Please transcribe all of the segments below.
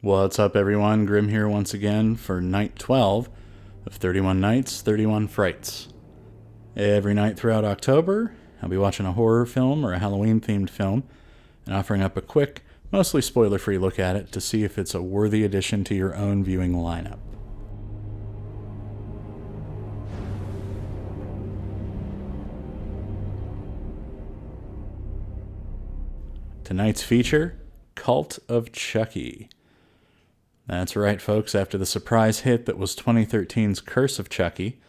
What's up, everyone? Grimm here once again for night 12 of 31 Nights, 31 Frights. Every night throughout October, I'll be watching a horror film or a Halloween-themed film and offering up a quick, mostly spoiler-free look at it to see if it's a worthy addition to your own viewing lineup. Tonight's feature, Cult of Chucky. That's right, folks. After the surprise hit that was 2013's Curse of Chucky,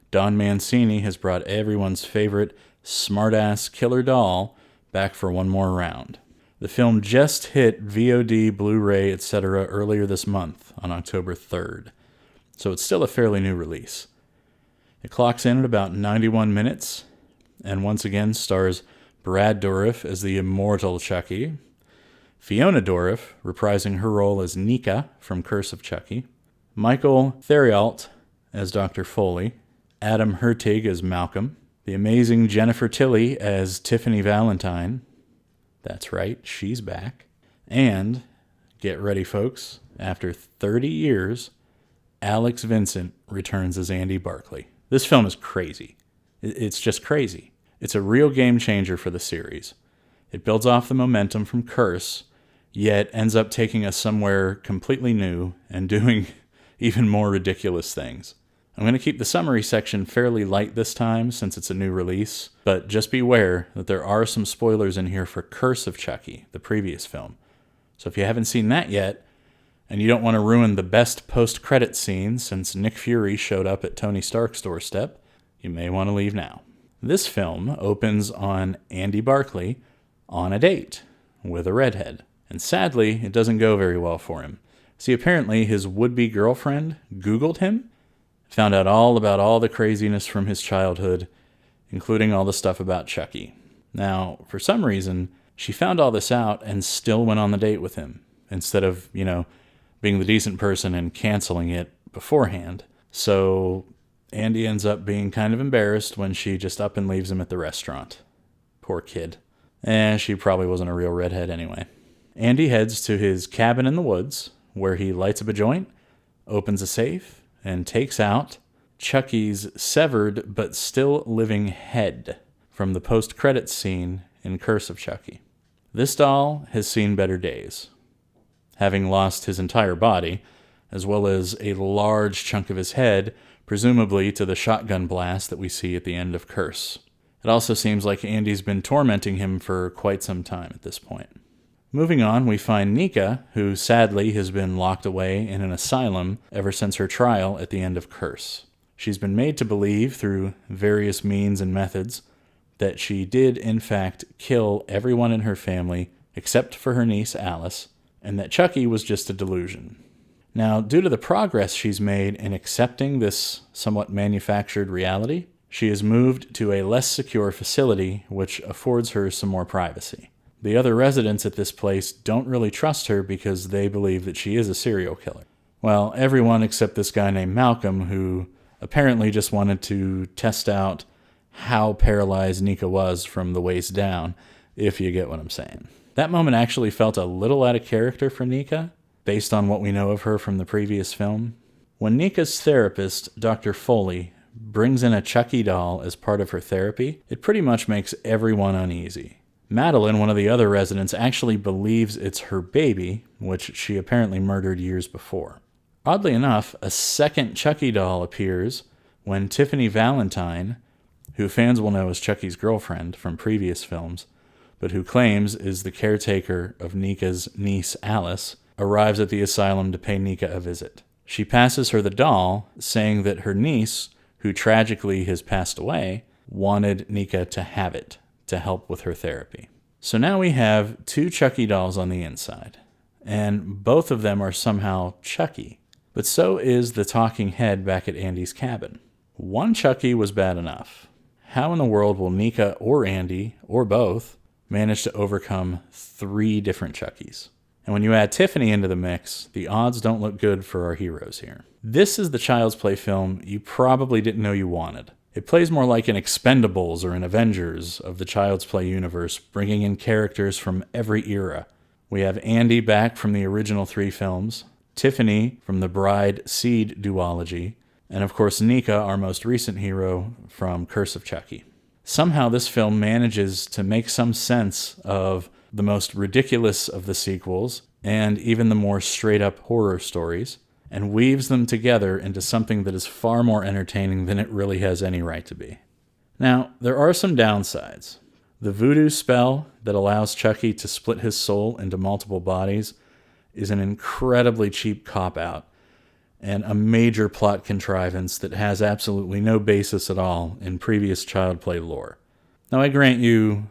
Don Mancini has brought everyone's favorite smartass killer doll back for one more round. The film just hit VOD, Blu-ray, etc. earlier this month on October 3rd, so it's still a fairly new release. It clocks in at about 91 minutes, and once again stars Brad Dourif as the immortal Chucky, Fiona Dourif reprising her role as Nika from Curse of Chucky, Michael Theriault as Dr. Foley, Adam Hertig as Malcolm, the amazing Jennifer Tilly as Tiffany Valentine. That's right, she's back. And, get ready folks, after 30 years, Alex Vincent returns as Andy Barclay. This film is crazy. It's just crazy. It's a real game changer for the series. It builds off the momentum from Curse, yet ends up taking us somewhere completely new and doing even more ridiculous things. I'm going to keep the summary section fairly light this time since it's a new release, but just beware that there are some spoilers in here for Curse of Chucky, the previous film. So if you haven't seen that yet, and you don't want to ruin the best post-credit scene since Nick Fury showed up at Tony Stark's doorstep, you may want to leave now. This film opens on Andy Barclay on a date with a redhead. And sadly, it doesn't go very well for him. See, apparently his would-be girlfriend Googled him, found out all about all the craziness from his childhood, including all the stuff about Chucky. Now, for some reason, she found all this out and still went on the date with him, instead of, being the decent person and canceling it beforehand. So Andy ends up being kind of embarrassed when she just up and leaves him at the restaurant. Poor kid. She probably wasn't a real redhead anyway. Andy heads to his cabin in the woods, where he lights up a joint, opens a safe, and takes out Chucky's severed but still living head from the post-credits scene in Curse of Chucky. This doll has seen better days, having lost his entire body, as well as a large chunk of his head, presumably to the shotgun blast that we see at the end of Curse. It also seems like Andy's been tormenting him for quite some time at this point. Moving on, we find Nika, who sadly has been locked away in an asylum ever since her trial at the end of Curse. She's been made to believe, through various means and methods, that she did in fact kill everyone in her family except for her niece Alice, and that Chucky was just a delusion. Now, due to the progress she's made in accepting this somewhat manufactured reality, she is moved to a less secure facility, which affords her some more privacy. The other residents at this place don't really trust her because they believe that she is a serial killer. Well, everyone except this guy named Malcolm, who apparently just wanted to test out how paralyzed Nika was from the waist down, if you get what I'm saying. That moment actually felt a little out of character for Nika, based on what we know of her from the previous film. When Nika's therapist, Dr. Foley, brings in a Chucky doll as part of her therapy, it pretty much makes everyone uneasy. Madeline, one of the other residents, actually believes it's her baby, which she apparently murdered years before. Oddly enough, a second Chucky doll appears when Tiffany Valentine, who fans will know as Chucky's girlfriend from previous films, but who claims is the caretaker of Nika's niece Alice, arrives at the asylum to pay Nika a visit. She passes her the doll, saying that her niece, who tragically has passed away, wanted Nika to have it to help with her therapy. So now we have two Chucky dolls on the inside, and both of them are somehow Chucky. But so is the talking head back at Andy's cabin. One Chucky was bad enough. How in the world will Nika or Andy, or both, manage to overcome three different Chuckies? And when you add Tiffany into the mix, the odds don't look good for our heroes here. This is the Child's Play film you probably didn't know you wanted. It plays more like an Expendables or an Avengers of the Child's Play universe, bringing in characters from every era, We have Andy back from the original 3 films, Tiffany from the Bride-Seed duology, and of course Nika, our most recent hero from Curse of Chucky. Somehow this film manages to make some sense of the most ridiculous of the sequels and even the more straight-up horror stories, and weaves them together into something that is far more entertaining than it really has any right to be. Now, there are some downsides. The voodoo spell that allows Chucky to split his soul into multiple bodies is an incredibly cheap cop-out and a major plot contrivance that has absolutely no basis at all in previous child play lore. Now, I grant you,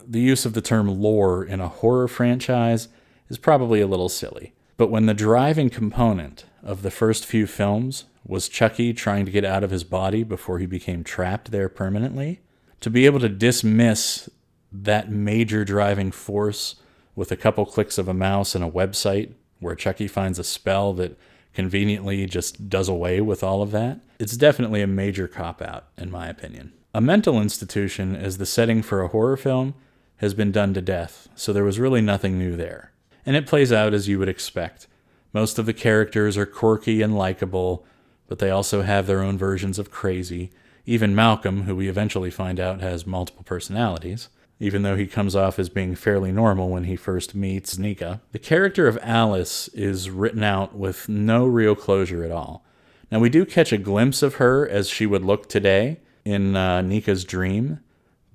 the use of the term lore in a horror franchise is probably a little silly, but when the driving component of the first few films was Chucky trying to get out of his body before he became trapped there permanently, to be able to dismiss that major driving force with a couple clicks of a mouse and a website where Chucky finds a spell that conveniently just does away with all of that, it's definitely a major cop-out, in my opinion. A mental institution as the setting for a horror film has been done to death, so there was really nothing new there. And it plays out as you would expect. Most of the characters are quirky and likable, but they also have their own versions of crazy. Even Malcolm, who we eventually find out has multiple personalities, even though he comes off as being fairly normal when he first meets Nika. The character of Alice is written out with no real closure at all. Now, we do catch a glimpse of her as she would look today in Nika's dream,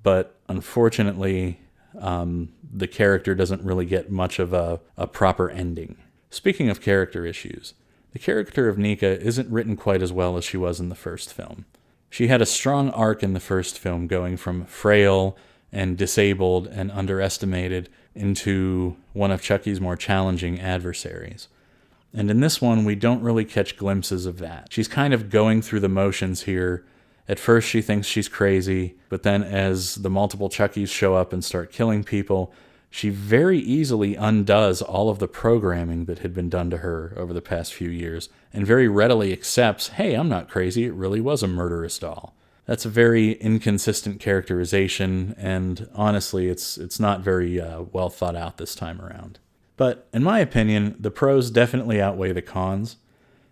but unfortunately, the character doesn't really get much of a proper ending. Speaking of character issues, the character of Nika isn't written quite as well as she was in the first film. She had a strong arc in the first film, going from frail and disabled and underestimated into one of Chucky's more challenging adversaries. And in this one, we don't really catch glimpses of that. She's kind of going through the motions here. At first, she thinks she's crazy, but then as the multiple Chuckies show up and start killing people, she very easily undoes all of the programming that had been done to her over the past few years, and very readily accepts, hey, I'm not crazy, it really was a murderous doll. That's a very inconsistent characterization, and honestly, it's not very well thought out this time around. But in my opinion, the pros definitely outweigh the cons.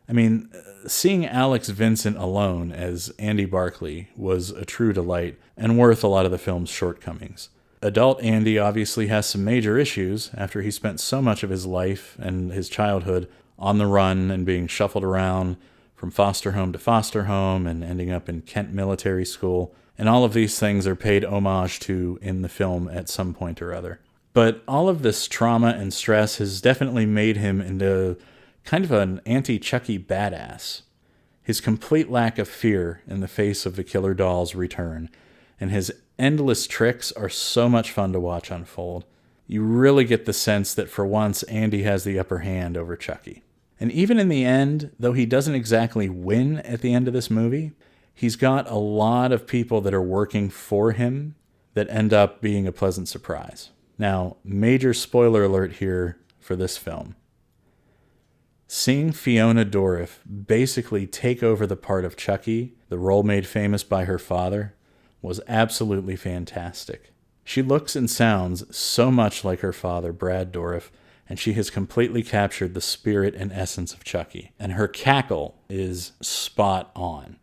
I mean, seeing Alex Vincent alone as Andy Barclay was a true delight and worth a lot of the film's shortcomings. Adult Andy obviously has some major issues after he spent so much of his life and his childhood on the run and being shuffled around from foster home and ending up in Kent Military School. And all of these things are paid homage to in the film at some point or other. But all of this trauma and stress has definitely made him into kind of an anti-Chucky badass. His complete lack of fear in the face of the killer doll's return, and his endless tricks are so much fun to watch unfold. You really get the sense that for once Andy has the upper hand over Chucky. And even in the end, though he doesn't exactly win at the end of this movie, he's got a lot of people that are working for him that end up being a pleasant surprise. Now, major spoiler alert here for this film. Seeing Fiona Dourif basically take over the part of Chucky, the role made famous by her father, was absolutely fantastic. She looks and sounds so much like her father, Brad Dourif, and she has completely captured the spirit and essence of Chucky. And her cackle is spot on.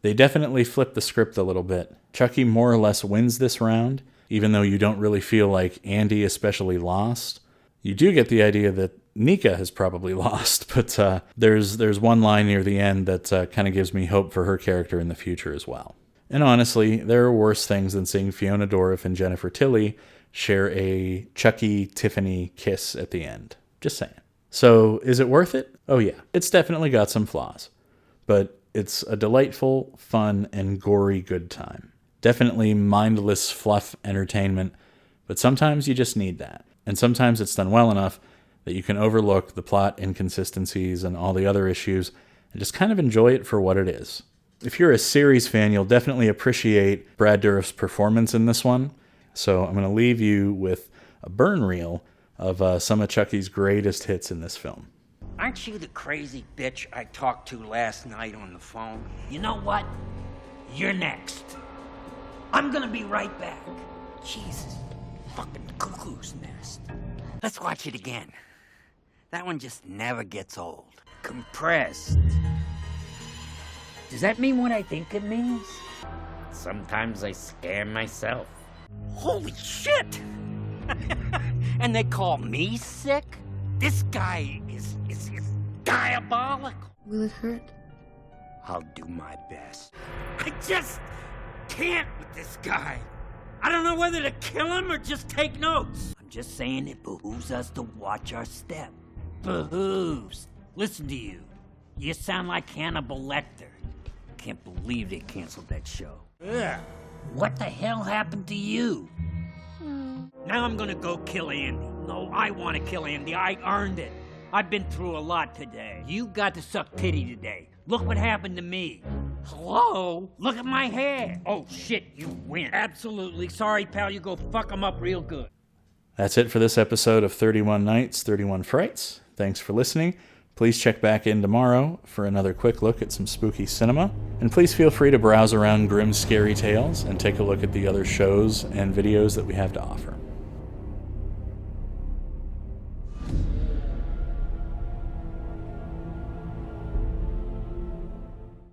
They definitely flip the script a little bit. Chucky more or less wins this round, even though you don't really feel like Andy especially lost. You do get the idea that Nika has probably lost, but there's one line near the end that kind of gives me hope for her character in the future as well. And honestly, there are worse things than seeing Fiona Dourif and Jennifer Tilly share a Chucky-Tiffany kiss at the end. Just saying. So, is it worth it? Oh yeah, it's definitely got some flaws. But it's a delightful, fun, and gory good time. Definitely mindless fluff entertainment, but sometimes you just need that. And sometimes it's done well enough that you can overlook the plot inconsistencies and all the other issues and just kind of enjoy it for what it is. If you're a series fan, you'll definitely appreciate Brad Dourif's performance in this one. So I'm going to leave you with a burn reel of some of Chucky's greatest hits in this film. Aren't you the crazy bitch I talked to last night on the phone? You know what? You're next. I'm gonna be right back. Jesus, fucking cuckoo's nest. Let's watch it again. That one just never gets old. Compressed. Does that mean what I think it means? Sometimes I scare myself. Holy shit! And they call me sick? This guy is diabolical. Will it hurt? I'll do my best. I just can't with this guy. I don't know whether to kill him or just take notes. I'm just saying it behooves us to watch our step. Behooves. Listen to you. You sound like Hannibal Lecter. Can't believe they canceled that show. Ugh. What the hell happened to you? Now I'm gonna go kill Andy. No, I want to kill Andy. I earned it. I've been through a lot today. You got to suck pity today. Look what happened to me. Hello? Look at my hair. Oh, shit, you win. Absolutely. Sorry, pal. You go fuck them up real good. That's it for this episode of 31 Nights, 31 Frights. Thanks for listening. Please check back in tomorrow for another quick look at some spooky cinema. And please feel free to browse around Grimm's Scary Tales and take a look at the other shows and videos that we have to offer.